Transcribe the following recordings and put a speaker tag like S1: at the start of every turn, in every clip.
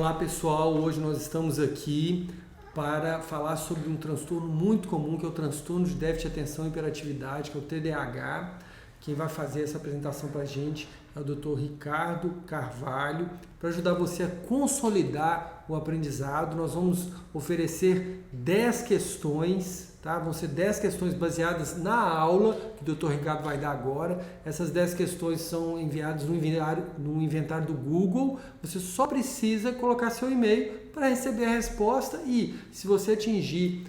S1: Olá pessoal, hoje nós estamos aqui para falar sobre um transtorno muito comum que é o transtorno de déficit de atenção e hiperatividade, que é o TDAH. Quem vai fazer essa apresentação para a gente é o Dr. Ricardo Carvalho, para ajudar você a consolidar o aprendizado. Nós vamos oferecer 10 questões, tá? Vão ser 10 questões baseadas na aula que o Dr. Ricardo vai dar agora. Essas 10 questões são enviadas no inventário do Google. Você só precisa colocar seu e-mail para receber a resposta e, se você atingir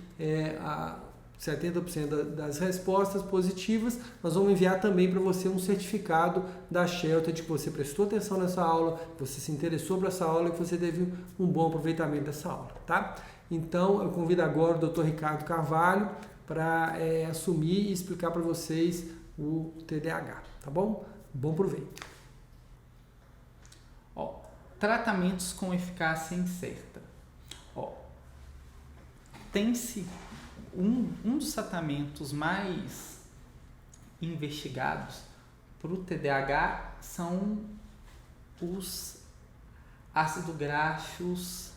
S1: 70% das respostas positivas, nós vamos enviar também para você um certificado da Shelter de que você prestou atenção nessa aula, que você se interessou por essa aula e que você teve um bom aproveitamento dessa aula, tá? Então, eu convido agora o Dr. Ricardo Carvalho para assumir e explicar para vocês o TDAH, tá bom? Bom proveito.
S2: Tratamentos com eficácia incerta. Tem-se um dos tratamentos mais investigados para o TDAH são os ácidos graxos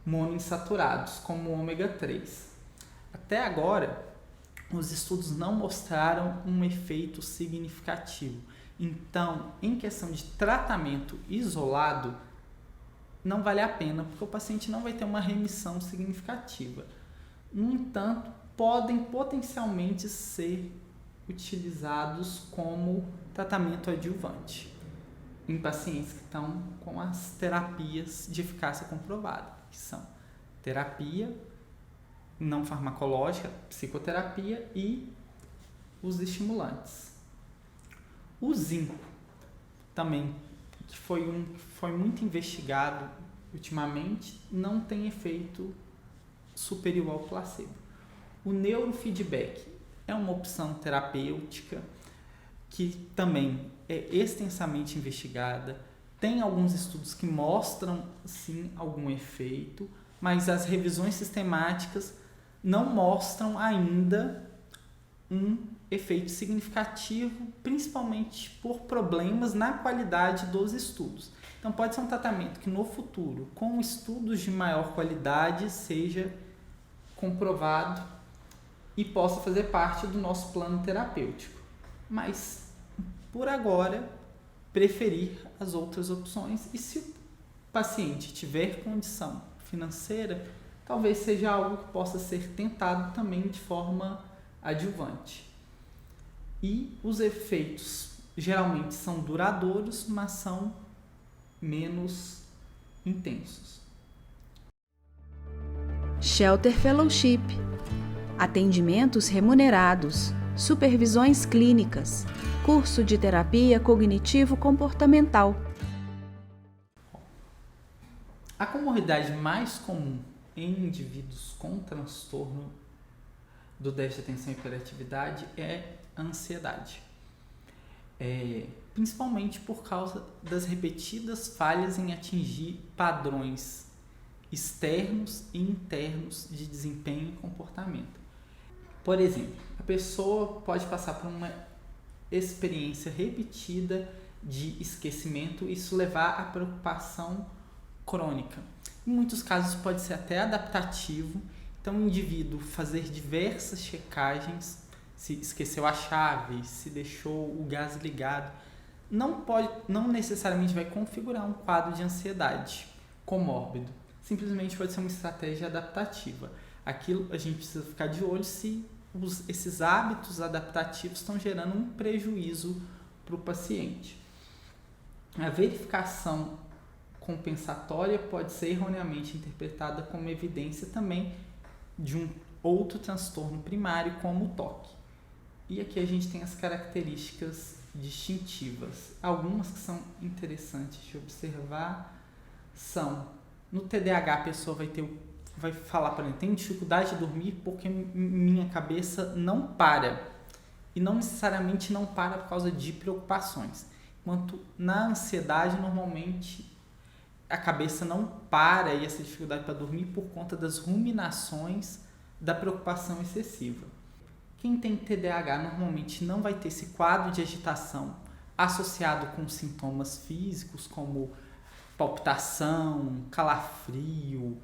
S2: monoinsaturados, como o ômega 3. Até agora, os estudos não mostraram um efeito significativo. Então, em questão de tratamento isolado, não vale a pena, porque o paciente não vai ter uma remissão significativa. No entanto, podem potencialmente ser utilizados como tratamento adjuvante em pacientes que estão com as terapias de eficácia comprovada, que são terapia não farmacológica, psicoterapia e os estimulantes. O zinco também, que foi muito investigado ultimamente, não tem efeito superior ao placebo. O neurofeedback é uma opção terapêutica que também é extensamente investigada. Tem alguns estudos que mostram sim algum efeito, mas as revisões sistemáticas não mostram ainda um efeito significativo, principalmente por problemas na qualidade dos estudos. Então pode ser um tratamento que no futuro, com estudos de maior qualidade, seja comprovado e possa fazer parte do nosso plano terapêutico. Mas, por agora, preferir as outras opções, e se o paciente tiver condição financeira, talvez seja algo que possa ser tentado também de forma adjuvante. E os efeitos geralmente são duradouros, mas são menos intensos.
S3: Shelter Fellowship, atendimentos remunerados, supervisões clínicas, curso de terapia cognitivo-comportamental.
S2: A comorbidade mais comum em indivíduos com transtorno do déficit de atenção e hiperatividade é a ansiedade. Principalmente por causa das repetidas falhas em atingir padrões externos e internos de desempenho e comportamento. Por exemplo, a pessoa pode passar por uma experiência repetida de esquecimento e isso levar à preocupação crônica. Em muitos casos pode ser até adaptativo, então o indivíduo fazer diversas checagens, se esqueceu a chave, se deixou o gás ligado, não necessariamente vai configurar um quadro de ansiedade comórbido. Simplesmente pode ser uma estratégia adaptativa. Aquilo a gente precisa ficar de olho se esses hábitos adaptativos estão gerando um prejuízo para o paciente. A verificação compensatória pode ser erroneamente interpretada como evidência também de um outro transtorno primário, como o TOC. E aqui a gente tem as características distintivas. Algumas que são interessantes de observar são: no TDAH a pessoa vai falar, por exemplo, tenho dificuldade de dormir porque minha cabeça não para. E não necessariamente não para por causa de preocupações. Enquanto na ansiedade, normalmente, a cabeça não para e essa dificuldade para dormir por conta das ruminações da preocupação excessiva. Quem tem TDAH normalmente não vai ter esse quadro de agitação associado com sintomas físicos, como palpitação, calafrio,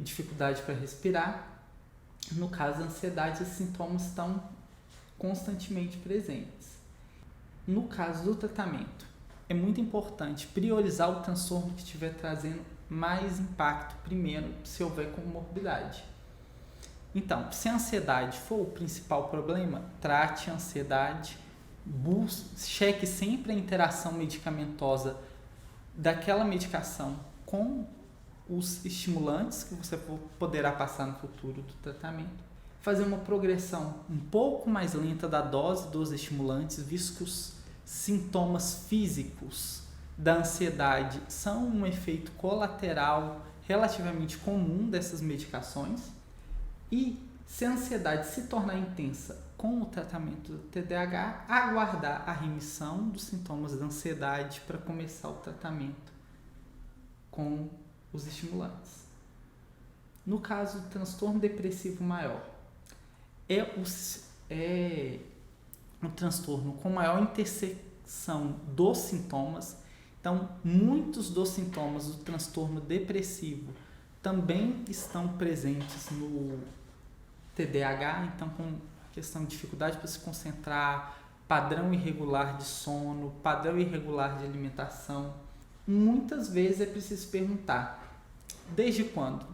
S2: dificuldade para respirar. No caso da ansiedade, esses sintomas estão constantemente presentes. No caso do tratamento, é muito importante priorizar o transtorno que estiver trazendo mais impacto primeiro, se houver comorbidade. Então, se a ansiedade for o principal problema, trate a ansiedade, cheque sempre a interação medicamentosa daquela medicação com os estimulantes que você poderá passar no futuro do tratamento. Fazer uma progressão um pouco mais lenta da dose dos estimulantes, visto que os sintomas físicos da ansiedade são um efeito colateral relativamente comum dessas medicações. E se a ansiedade se tornar intensa com o tratamento do TDAH, aguardar a remissão dos sintomas da ansiedade para começar o tratamento com os estimulantes. No caso do transtorno depressivo maior, é um transtorno com maior interseção dos sintomas. Então, muitos dos sintomas do transtorno depressivo também estão presentes no TDAH, então com questão de dificuldade para se concentrar, padrão irregular de sono, padrão irregular de alimentação. Muitas vezes é preciso perguntar, desde quando?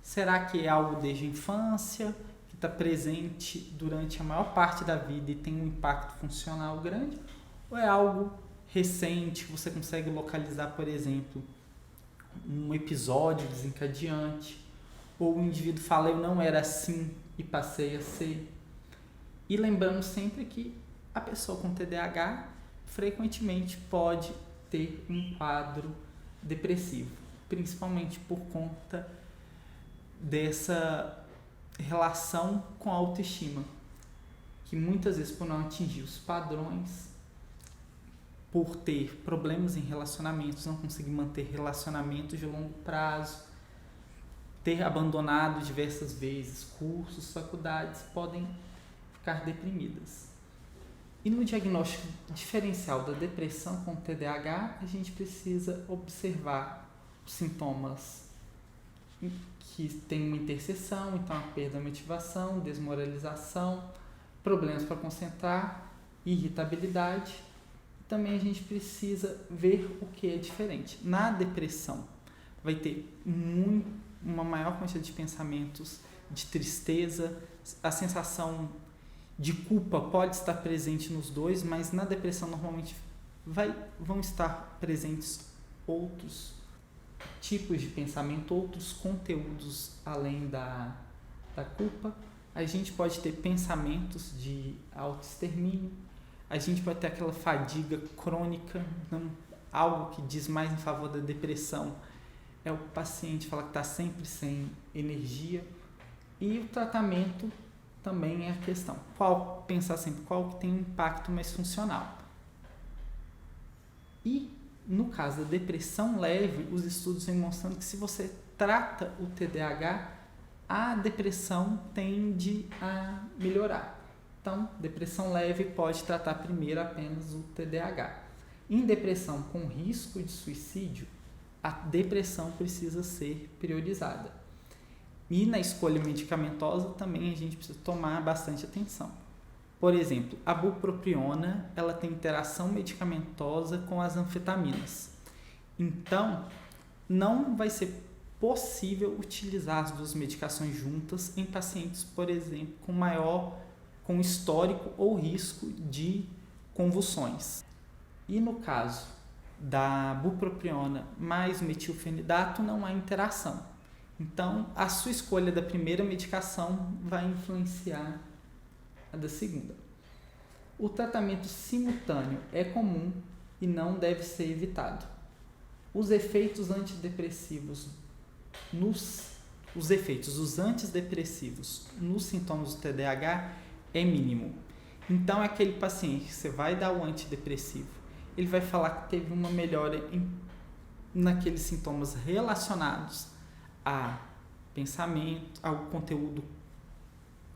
S2: Será que é algo desde a infância, que está presente durante a maior parte da vida e tem um impacto funcional grande? Ou é algo recente, que você consegue localizar, por exemplo, um episódio desencadeante, ou o indivíduo fala, eu não era assim e passei a ser? E lembrando sempre que a pessoa com TDAH frequentemente pode ter um quadro depressivo, principalmente por conta dessa relação com a autoestima, que muitas vezes por não atingir os padrões, por ter problemas em relacionamentos, não conseguir manter relacionamentos de longo prazo, ter abandonado diversas vezes cursos, faculdades, podem ficar deprimidas. E no diagnóstico diferencial da depressão com TDAH, a gente precisa observar os sintomas que tem uma interseção, então a perda da motivação, desmoralização, problemas para concentrar, irritabilidade. Também a gente precisa ver o que é diferente. Na depressão, vai ter uma maior quantidade de pensamentos de tristeza, a sensação de culpa pode estar presente nos dois, mas na depressão normalmente vão estar presentes outros tipos de pensamento, outros conteúdos além da culpa. A gente pode ter pensamentos de autoextermínio, a gente pode ter aquela fadiga crônica, algo que diz mais em favor da depressão é o paciente falar que está sempre sem energia. E o tratamento também é a questão. Pensar sempre qual que tem um impacto mais funcional. E no caso da depressão leve, os estudos vêm mostrando que se você trata o TDAH, a depressão tende a melhorar. Então, depressão leve pode tratar primeiro apenas o TDAH. Em depressão com risco de suicídio, a depressão precisa ser priorizada. E na escolha medicamentosa também a gente precisa tomar bastante atenção. Por exemplo, a bupropiona, ela tem interação medicamentosa com as anfetaminas. Então, não vai ser possível utilizar as duas medicações juntas em pacientes, por exemplo, com histórico ou risco de convulsões. E no caso da bupropiona mais metilfenidato, não há interação. Então, a sua escolha da primeira medicação vai influenciar a da segunda. O tratamento simultâneo é comum e não deve ser evitado. Os efeitos antidepressivos dos antidepressivos nos sintomas do TDAH é mínimo. Então, é aquele paciente que você vai dar o antidepressivo, ele vai falar que teve uma melhora naqueles sintomas relacionados a pensamento, ao conteúdo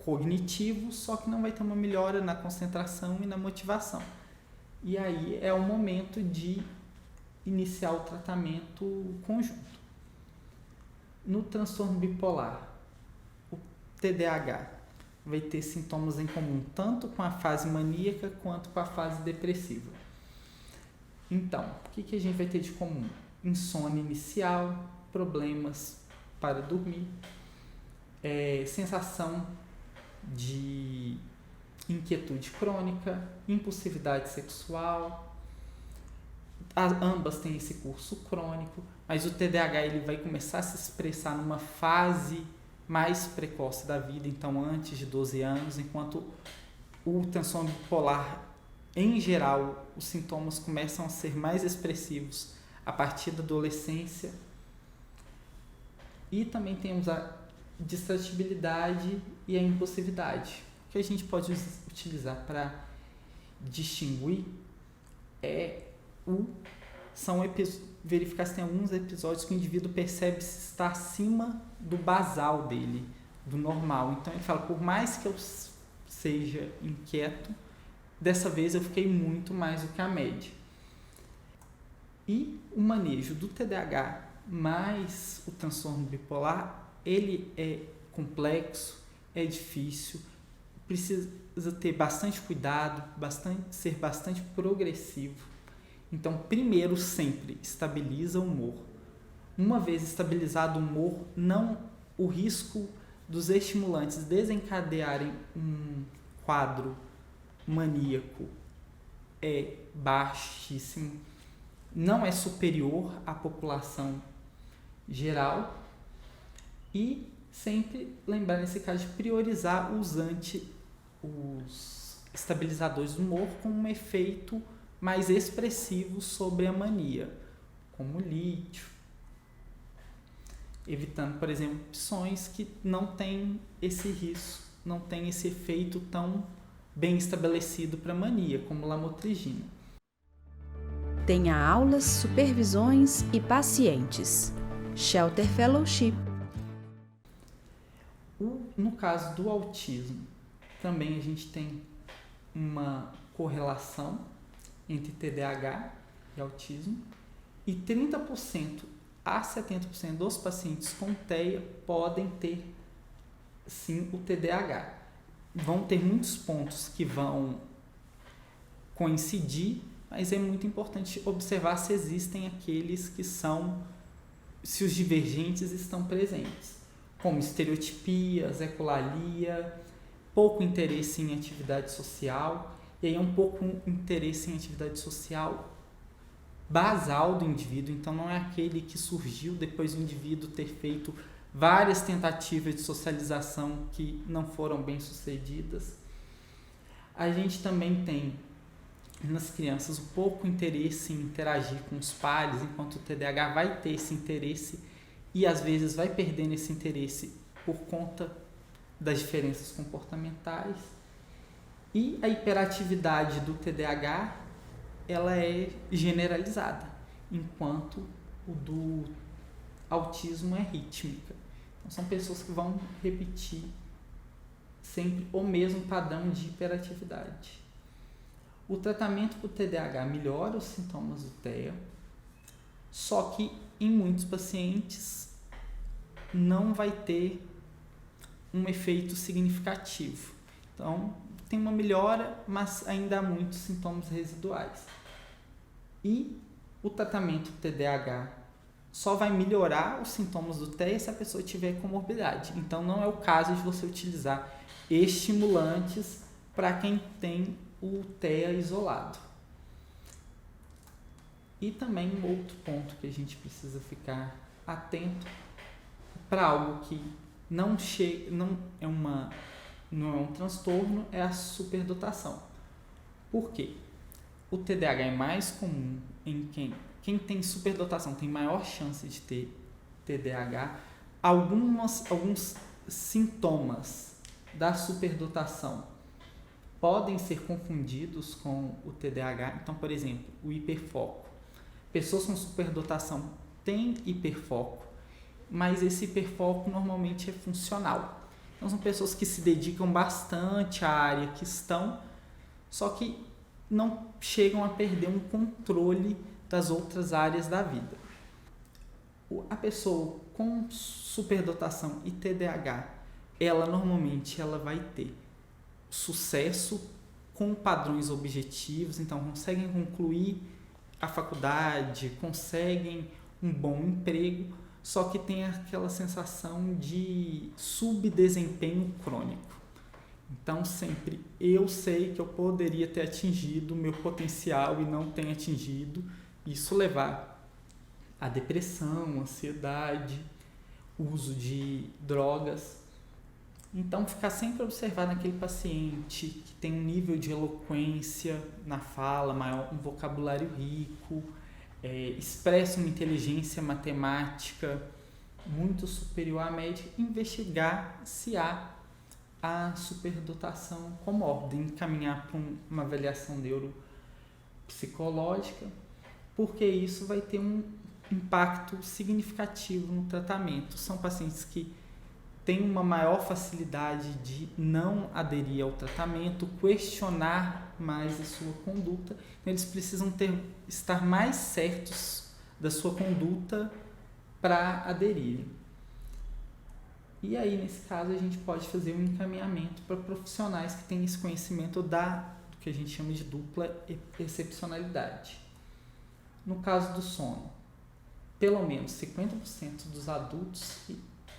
S2: cognitivo, só que não vai ter uma melhora na concentração e na motivação. E aí é o momento de iniciar o tratamento conjunto. No transtorno bipolar, o TDAH vai ter sintomas em comum tanto com a fase maníaca quanto com a fase depressiva. Então, o que a gente vai ter de comum? Insônia inicial, problemas para dormir, sensação de inquietude crônica, impulsividade sexual. Ambas têm esse curso crônico, mas o TDAH ele vai começar a se expressar numa fase mais precoce da vida, então antes de 12 anos, enquanto o transtorno bipolar, em geral, os sintomas começam a ser mais expressivos a partir da adolescência. E também temos a distratibilidade e a impulsividade. O que a gente pode utilizar para distinguir são verificar se tem alguns episódios que o indivíduo percebe se está acima do basal dele, do normal. Então ele fala, por mais que eu seja inquieto, dessa vez eu fiquei muito mais do que a média. E o manejo do TDAH mais o transtorno bipolar, ele é complexo, é difícil, precisa ter bastante cuidado, ser bastante progressivo. Então, primeiro, sempre estabiliza o humor. Uma vez estabilizado o humor, o risco dos estimulantes desencadearem um quadro maníaco é baixíssimo, não é superior à população geral, e sempre lembrar nesse caso de priorizar os estabilizadores do humor com um efeito mais expressivo sobre a mania, como lítio, evitando, por exemplo, opções que não têm esse risco, não têm esse efeito tão bem estabelecido para a mania, como lamotrigina.
S3: Tenha aulas, supervisões e pacientes. Shelter Fellowship.
S2: No caso do autismo, também a gente tem uma correlação entre TDAH e autismo, e 30% a 70% dos pacientes com TEA podem ter, sim, o TDAH. Vão ter muitos pontos que vão coincidir, mas é muito importante observar se existem aqueles que se os divergentes estão presentes, como estereotipias, ecolalia, pouco interesse em atividade social, e aí é um pouco interesse em atividade social basal do indivíduo, então não é aquele que surgiu depois do indivíduo ter feito várias tentativas de socialização que não foram bem sucedidas. A gente também tem nas crianças um pouco interesse em interagir com os pares, enquanto o TDAH vai ter esse interesse e às vezes vai perdendo esse interesse por conta das diferenças comportamentais. E a hiperatividade do TDAH, ela é generalizada, enquanto o do autismo é rítmica. Então, são pessoas que vão repetir sempre o mesmo padrão de hiperatividade. O tratamento para o TDAH melhora os sintomas do TEA, só que em muitos pacientes não vai ter um efeito significativo. Então, tem uma melhora, mas ainda há muitos sintomas residuais. E o tratamento do TDAH só vai melhorar os sintomas do TEA se a pessoa tiver comorbidade. Então, não é o caso de você utilizar estimulantes para quem tem o TEA isolado. E também um outro ponto que a gente precisa ficar atento para algo que não é um transtorno, é a superdotação. Por quê? O TDAH é mais comum em quem tem superdotação tem maior chance de ter TDAH. Alguns sintomas da superdotação podem ser confundidos com o TDAH. Então, por exemplo, o hiperfoco. Pessoas com superdotação têm hiperfoco, mas esse hiperfoco normalmente é funcional. Então, são pessoas que se dedicam bastante à área que estão, só que não chegam a perder um controle das outras áreas da vida. A pessoa com superdotação e TDAH, normalmente vai ter sucesso com padrões objetivos, então conseguem concluir a faculdade, conseguem um bom emprego, só que tem aquela sensação de subdesempenho crônico. Então, sempre eu sei que eu poderia ter atingido o meu potencial e não tenho atingido. Isso levar a depressão, ansiedade, uso de drogas. Então, ficar sempre observado naquele paciente que tem um nível de eloquência na fala maior, um vocabulário rico, expressa uma inteligência matemática muito superior à média, investigar se há a superdotação comórdia, encaminhar para uma avaliação neuropsicológica, porque isso vai ter um impacto significativo no tratamento. São pacientes que têm uma maior facilidade de não aderir ao tratamento, questionar mais a sua conduta, então eles precisam estar mais certos da sua conduta para aderirem. E aí, nesse caso, a gente pode fazer um encaminhamento para profissionais que têm esse conhecimento do que a gente chama de dupla excepcionalidade. No caso do sono, pelo menos 50% dos adultos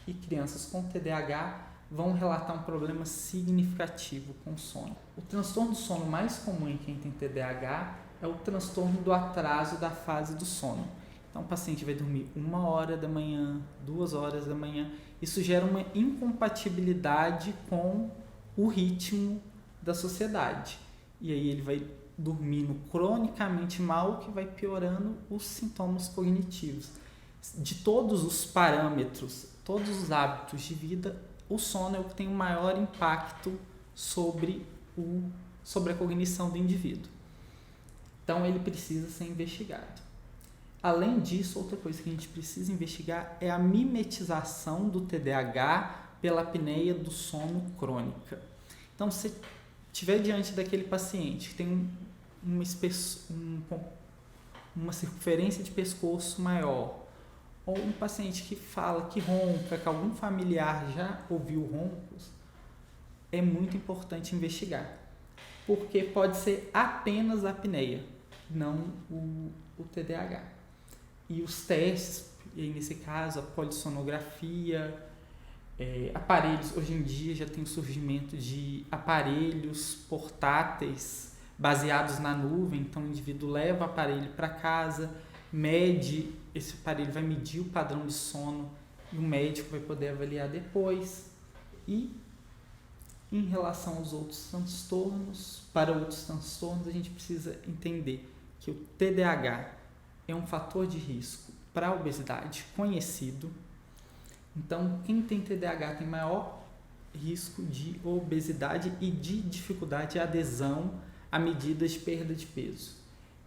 S2: e crianças com TDAH vão relatar um problema significativo com o sono. O transtorno do sono mais comum em quem tem TDAH é o transtorno do atraso da fase do sono. Então, o paciente vai dormir 1h da manhã, 2h da manhã. Isso gera uma incompatibilidade com o ritmo da sociedade. E aí ele vai dormindo cronicamente mal, que vai piorando os sintomas cognitivos. De todos os parâmetros, todos os hábitos de vida, o sono é o que tem o maior impacto sobre a cognição do indivíduo. Então, ele precisa ser investigado. Além disso, outra coisa que a gente precisa investigar é a mimetização do TDAH pela apneia do sono crônica. Então, se estiver diante daquele paciente que tem uma circunferência de pescoço maior, ou um paciente que fala, que ronca, que algum familiar já ouviu roncos, é muito importante investigar, porque pode ser apenas a apneia, não o TDAH. E os testes, nesse caso, a polissonografia, aparelhos, hoje em dia já tem o surgimento de aparelhos portáteis baseados na nuvem, então o indivíduo leva o aparelho para casa, mede, esse aparelho vai medir o padrão de sono e o médico vai poder avaliar depois. E em relação aos outros transtornos, para outros transtornos, a gente precisa entender que o TDAH é um fator de risco para a obesidade conhecido. Então, quem tem TDAH tem maior risco de obesidade e de dificuldade de adesão a medidas de perda de peso.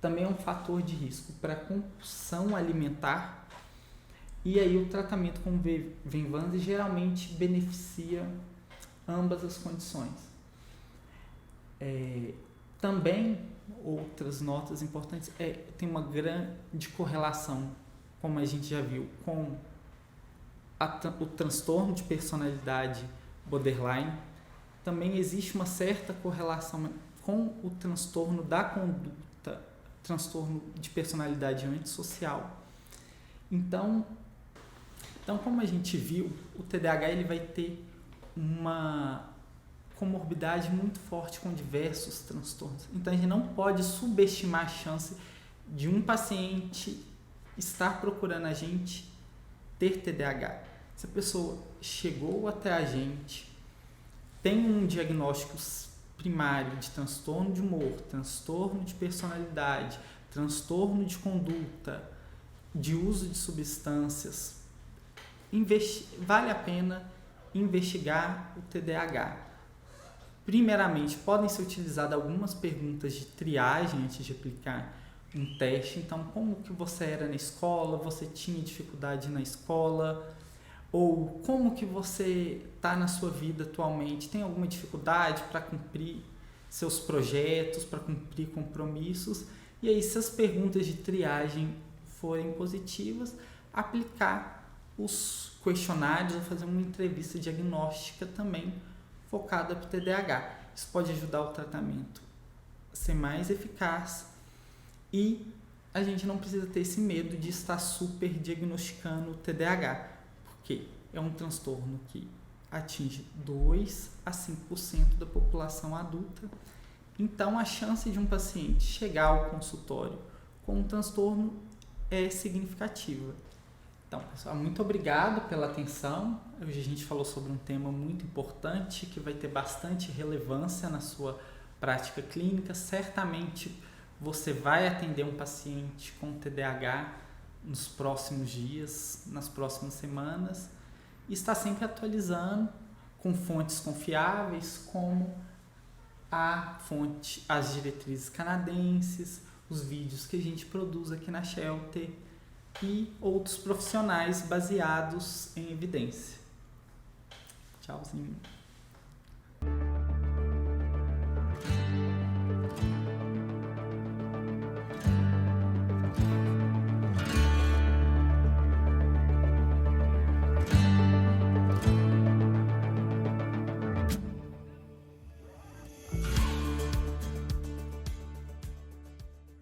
S2: Também é um fator de risco para compulsão alimentar. E aí o tratamento com Venvanse geralmente beneficia ambas as condições. Também outras notas importantes tem uma grande correlação, como a gente já viu, com o transtorno de personalidade borderline. Também existe uma certa correlação com o transtorno da conduta, transtorno de personalidade antissocial. Então, como a gente viu, o TDAH ele vai ter uma comorbidade muito forte com diversos transtornos. Então, a gente não pode subestimar a chance de um paciente estar procurando a gente ter TDAH. Se a pessoa chegou até a gente, tem um diagnóstico primário de transtorno de humor, transtorno de personalidade, transtorno de conduta, de uso de substâncias, vale a pena investigar o TDAH. Primeiramente, podem ser utilizadas algumas perguntas de triagem antes de aplicar um teste. Então, como que você era na escola? Você tinha dificuldade na escola? Ou como que você está na sua vida atualmente? Tem alguma dificuldade para cumprir seus projetos, para cumprir compromissos? E aí, se as perguntas de triagem forem positivas, aplicar os questionários ou fazer uma entrevista diagnóstica também focada para o TDAH. Isso pode ajudar o tratamento a ser mais eficaz e a gente não precisa ter esse medo de estar super diagnosticando o TDAH, porque é um transtorno que atinge 2 a 5% da população adulta. Então, a chance de um paciente chegar ao consultório com um transtorno é significativa. Então, pessoal, muito obrigado pela atenção. Hoje a gente falou sobre um tema muito importante que vai ter bastante relevância na sua prática clínica. Certamente você vai atender um paciente com TDAH nos próximos dias, nas próximas semanas, e está sempre atualizando com fontes confiáveis como as diretrizes canadenses, os vídeos que a gente produz aqui na Shelter e outros profissionais baseados em evidência. Tchauzinho.